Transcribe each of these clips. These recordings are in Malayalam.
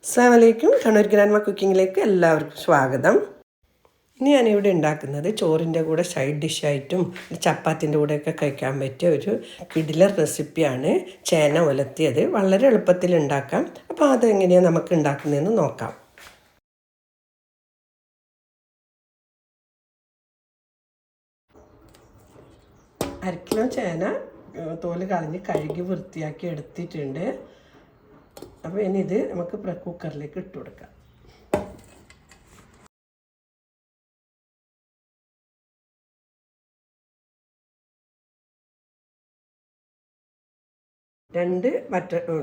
അസ്സലാമു അലൈക്കും. കണ്ണൂർ ഗ്രാൻഡ്മ കുക്കിങ്ങിലേക്ക് എല്ലാവർക്കും സ്വാഗതം. ഇനി ഞാനിവിടെ ഉണ്ടാക്കുന്നത് ചോറിൻ്റെ കൂടെ സൈഡ് ഡിഷായിട്ടും ചപ്പാത്തിൻ്റെ കൂടെയൊക്കെ കഴിക്കാൻ പറ്റിയ ഒരു കിടിലൻ റെസിപ്പിയാണ് ചേന ഉലത്തിയത്. വളരെ എളുപ്പത്തിൽ ഉണ്ടാക്കാം. അപ്പോൾ അതെങ്ങനെയാണ് നമുക്ക് ഉണ്ടാക്കുന്നതെന്ന് നോക്കാം. അരക്കിലോ ചേന തോല് കളഞ്ഞ് കഴുകി വൃത്തിയാക്കി എടുത്തിട്ടുണ്ട്. അപ്പോൾ ഇനി ഇത് നമുക്ക് കുക്കറിലേക്ക് ഇട്ട് കൊടുക്കാം.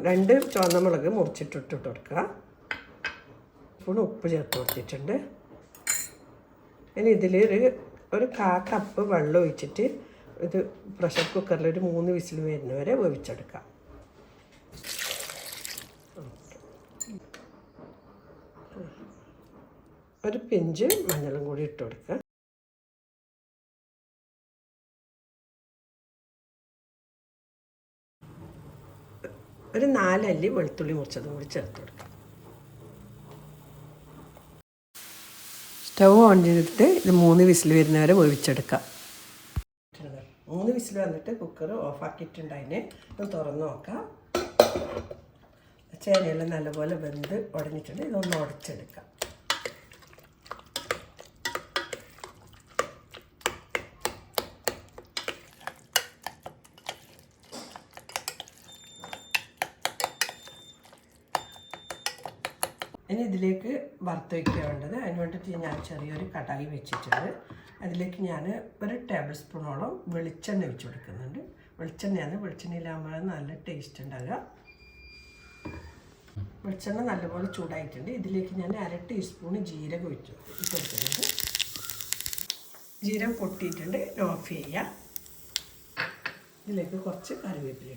രണ്ട് ചുവന്ന മുളക് മുറിച്ചിട്ടിട്ട് കൊടുക്കുക. സ്പൂൺ ഉപ്പ് ചേർത്ത് കൊടുത്തിട്ടുണ്ട്. ഇനി ഇതിൽ ഒരു കപ്പ് വെള്ളം ഒഴിച്ചിട്ട് ഇത് പ്രഷർ കുക്കറിൽ ഒരു 3 വിസിൽ വരുന്നവരെ വേവിച്ചെടുക്കാം. ഒരു പിഞ്ച് മഞ്ഞളും കൂടി ഇട്ട് കൊടുക്കുക. ഒരു 4 അല്ലി വെളുത്തുള്ളി മുറിച്ചതും കൂടി ചേർത്ത് കൊടുക്കുക. സ്റ്റൗ ഓൺ ചെയ്തിട്ട് ഇത് 3 വിസിൽ വരുന്നവരെ വേവിച്ചെടുക്കാം. 3 വിസിൽ വന്നിട്ട് കുക്കർ ഓഫാക്കിയിട്ടുണ്ടതിനെ തുറന്ന് നോക്കാം. ചേനയെല്ലാം നല്ലപോലെ വെന്ത് ഉടഞ്ഞിട്ടുണ്ട്. ഇതൊന്ന് ഉടച്ചെടുക്കാം. ഇനി ഇതിലേക്ക് വറുത്ത് വയ്ക്കുക വേണ്ടത്. അതിന് വേണ്ടിയിട്ട് ഞാൻ ചെറിയൊരു കടായി വെച്ചിട്ടുണ്ട്. അതിലേക്ക് ഞാൻ ഒരു ടേബിൾ സ്പൂണോളം വെളിച്ചെണ്ണ ഒഴിച്ച് കൊടുക്കുന്നുണ്ട്. വെളിച്ചെണ്ണയിലാകുമ്പോഴാണ് നല്ല ടേസ്റ്റ് ഉണ്ടാകുക. വെളിച്ചെണ്ണ നല്ലപോലെ ചൂടായിട്ടുണ്ട്. ഇതിലേക്ക് ഞാൻ 1/2 ടീസ്പൂൺ ജീരകം ഇട്ട് കൊടുക്കുന്നുണ്ട്. ജീരകം പൊട്ടിയിട്ടുണ്ട്. ഓഫ് ചെയ്യുക. ഇതിലേക്ക് കുറച്ച് കറിവേപ്പില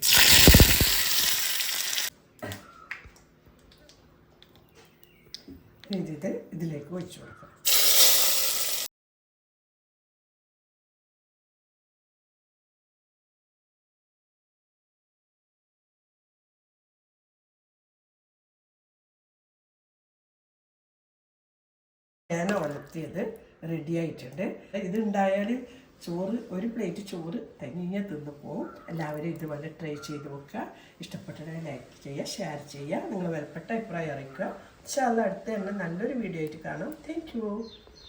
ഇട്ട് ഇതിലേക്ക് ഒഴിച്ചു കൊടുക്കാം. ചേന ഉലത്തിയത് റെഡി ആയിട്ടുണ്ട്. ഇതുണ്ടായാൽ ഒരു പ്ലേറ്റ് ചോറ് തനിയെ തിന്നു പോകും. എല്ലാവരും ഇതുപോലെ ട്രൈ ചെയ്ത് നോക്കുക. ഇഷ്ടപ്പെട്ടവരെ ലൈക്ക് ചെയ്യുക, ഷെയർ ചെയ്യുക. നിങ്ങൾ വിലപ്പെട്ട അഭിപ്രായം അറിയിക്കുക. ഇൻഷാ അല്ലാഹ് അടുത്ത നല്ലൊരു വീഡിയോ ആയിട്ട് കാണാം. Thank you.